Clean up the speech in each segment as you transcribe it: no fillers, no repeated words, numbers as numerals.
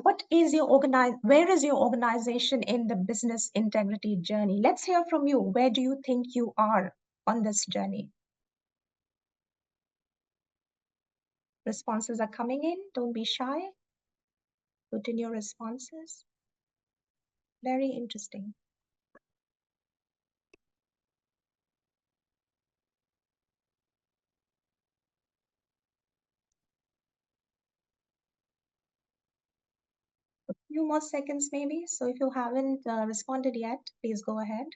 where is your organization in the business integrity journey? Let's hear from you. Where do you think you are on this journey? Responses are coming in. Don't be shy. Put in your responses. Very interesting. A few more seconds maybe. So if you haven't responded yet, please go ahead.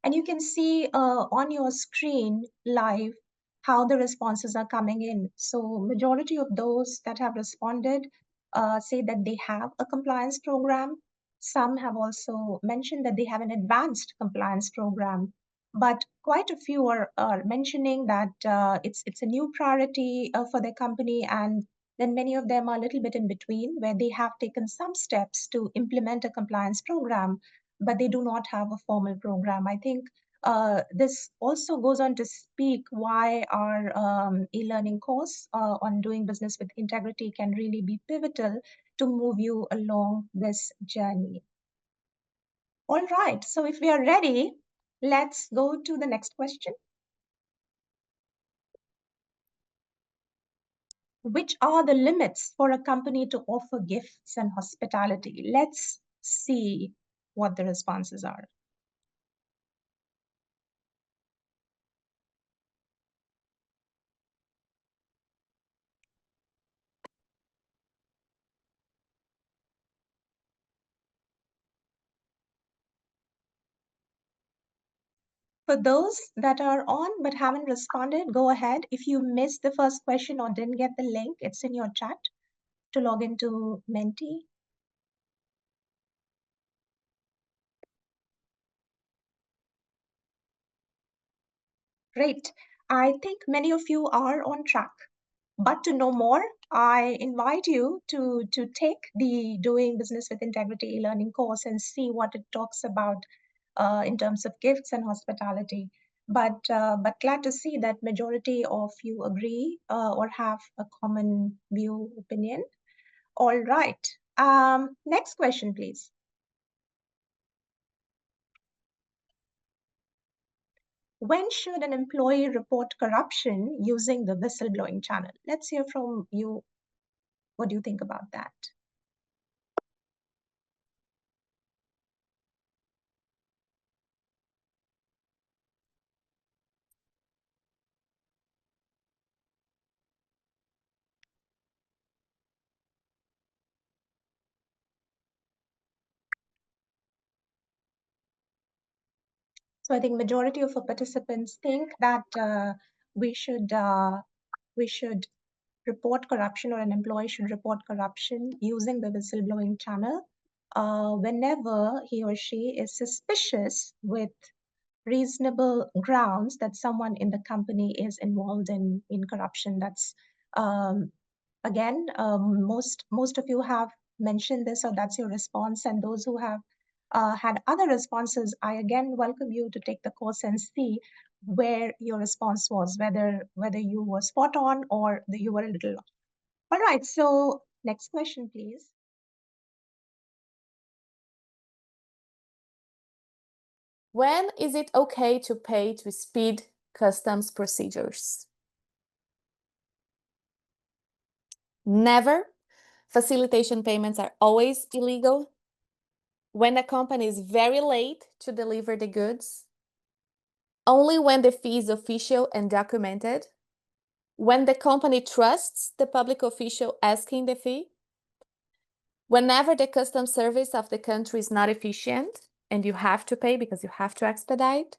And you can see on your screen live how the responses are coming in. So majority of those that have responded say that they have a compliance program. Some have also mentioned that they have an advanced compliance program, but quite a few are mentioning that it's a new priority for their company, and then many of them are a little bit in between, where they have taken some steps to implement a compliance program, but they do not have a formal program. I think this also goes on to speak why our e-learning course on doing business with integrity can really be pivotal to move you along this journey. All right, so if we are ready, let's go to the next question. Which are the limits for a company to offer gifts and hospitality? Let's see what the responses are. For those that are on but haven't responded, go ahead. If you missed the first question or didn't get the link, it's in your chat to log into Menti. Great. I think many of you are on track. But to know more, I invite you to take the Doing Business with Integrity e-learning course and see what it talks about in terms of gifts and hospitality. But glad to see that majority of you agree or have a common view, opinion. All right. Next question, please. When should an employee report corruption using the whistleblowing channel? Let's hear from you. What do you think about that? So I think majority of our participants think that we should report corruption, or an employee should report corruption using the whistleblowing channel whenever he or she is suspicious with reasonable grounds that someone in the company is involved in corruption. That's again, most of you have mentioned this, or that's your response. And those who have had other responses, I again welcome you to take the course and see where your response was, whether you were spot on or you were a little off. All right, so next question, please. When is it okay to pay to speed customs procedures? Never. Facilitation payments are always illegal. When a company is very late to deliver the goods. Only when the fee is official and documented. When the company trusts the public official asking the fee. Whenever the customs service of the country is not efficient and you have to pay because you have to expedite.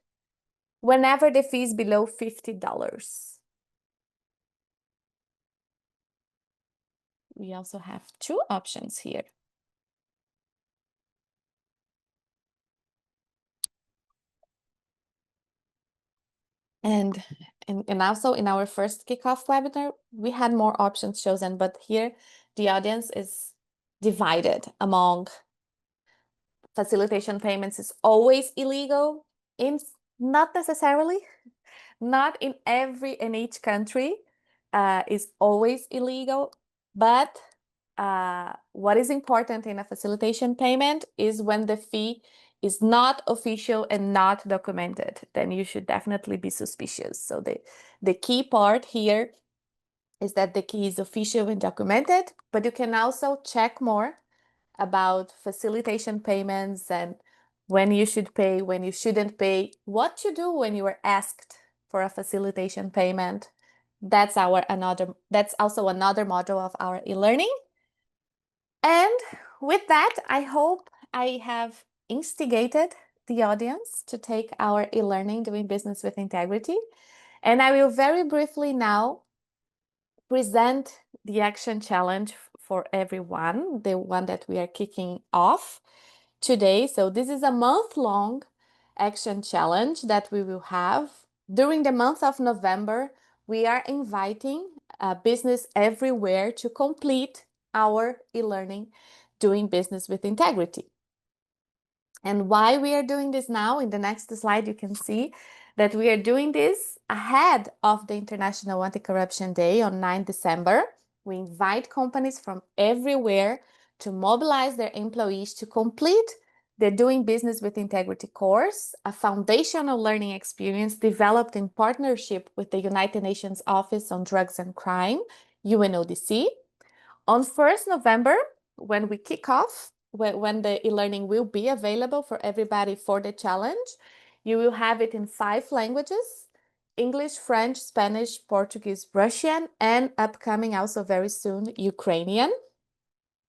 Whenever the fee is below $50. We also have two options here. And also in our first kickoff webinar, we had more options chosen, but here the audience is divided among facilitation payments is always illegal, not necessarily, not in each country is always illegal. But what is important in a facilitation payment is when the fee is not official and not documented, then you should definitely be suspicious. So the key part here is that the key is official and documented, but you can also check more about facilitation payments and when you should pay, when you shouldn't pay, what to do when you are asked for a facilitation payment. That's also another module of our e-learning. And with that, I hope I have instigated the audience to take our e-learning Doing Business with Integrity. And I will very briefly now present the action challenge for everyone, the one that we are kicking off today. So this is a month-long action challenge that we will have. During the month of November, we are inviting business everywhere to complete our e-learning Doing Business with Integrity. And why we are doing this now, in the next slide, you can see that we are doing this ahead of the International Anti-Corruption Day on 9 December. We invite companies from everywhere to mobilize their employees to complete the Doing Business with Integrity course, a foundational learning experience developed in partnership with the United Nations Office on Drugs and Crime, UNODC. On 1st November, when we kick off, when the e-learning will be available for everybody for the challenge, you will have it in 5 languages: English, French, Spanish, Portuguese, Russian, and upcoming also very soon, Ukrainian.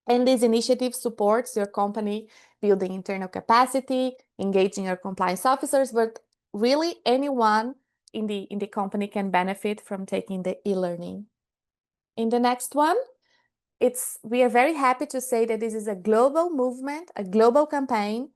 And this initiative supports your company building internal capacity, engaging your compliance officers, but really anyone in the company can benefit from taking the e-learning. In the next one, we are very happy to say that this is a global movement, a global campaign.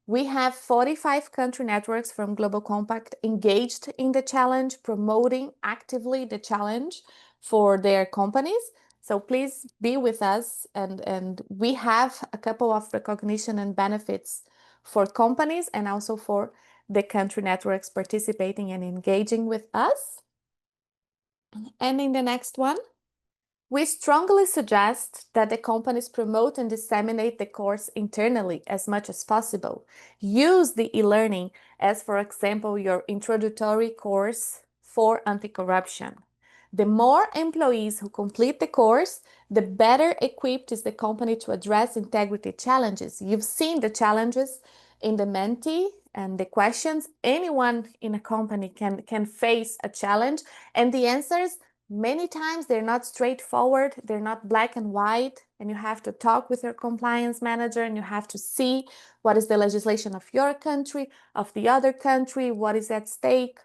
We have 45 country networks from Global Compact engaged in the challenge, promoting actively the challenge for their companies. So please be with us, and we have a couple of recognition and benefits for companies and also for the country networks participating and engaging with us. And in the next one, we strongly suggest that the companies promote and disseminate the course internally as much as possible. Use the e-learning as, for example, your introductory course for anti-corruption. The more employees who complete the course, the better equipped is the company to address integrity challenges. You've seen the challenges in the Menti and the questions. Anyone in a company can face a challenge, and the answers many times they're not straightforward, they're not black and white, and you have to talk with your compliance manager and you have to see what is the legislation of your country, of the other country, what is at stake.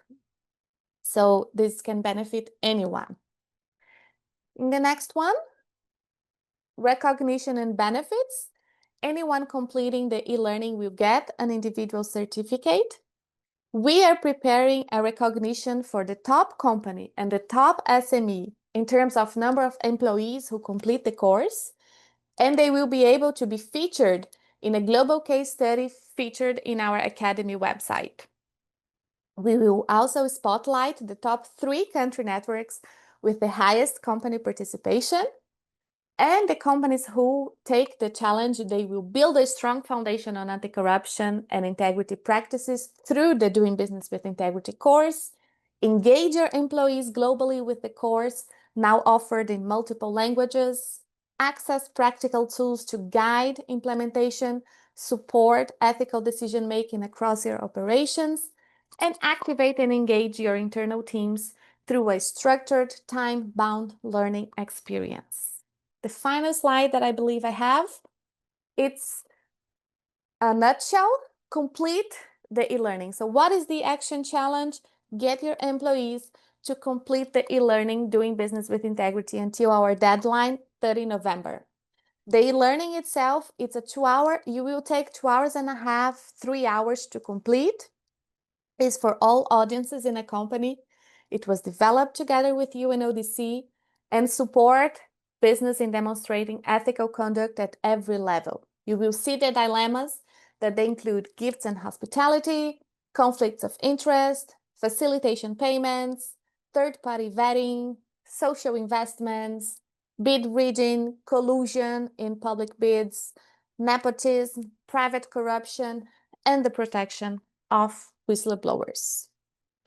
So this can benefit anyone. In the next one, recognition and benefits. Anyone completing the e-learning will get an individual certificate. We are preparing a recognition for the top company and the top SME in terms of number of employees who complete the course, and they will be able to be featured in a global case study featured in our Academy website. We will also spotlight the top 3 country networks with the highest company participation. And the companies who take the challenge, they will build a strong foundation on anti-corruption and integrity practices through the Doing Business with Integrity course. Engage your employees globally with the course, now offered in multiple languages. Access practical tools to guide implementation, support ethical decision-making across your operations, and activate and engage your internal teams through a structured, time-bound learning experience. The final slide that I believe I have, it's a nutshell, complete the e-learning. So what is the action challenge? Get your employees to complete the e-learning Doing Business with Integrity until our deadline, 30 November. The e-learning itself, it's a 2-hour, you will take 2 hours and a half, 3 hours to complete. It's for all audiences in a company. It was developed together with UNODC and support business in demonstrating ethical conduct at every level. You will see the dilemmas that they include gifts and hospitality, conflicts of interest, facilitation payments, third-party vetting, social investments, bid rigging, collusion in public bids, nepotism, private corruption, and the protection of whistleblowers.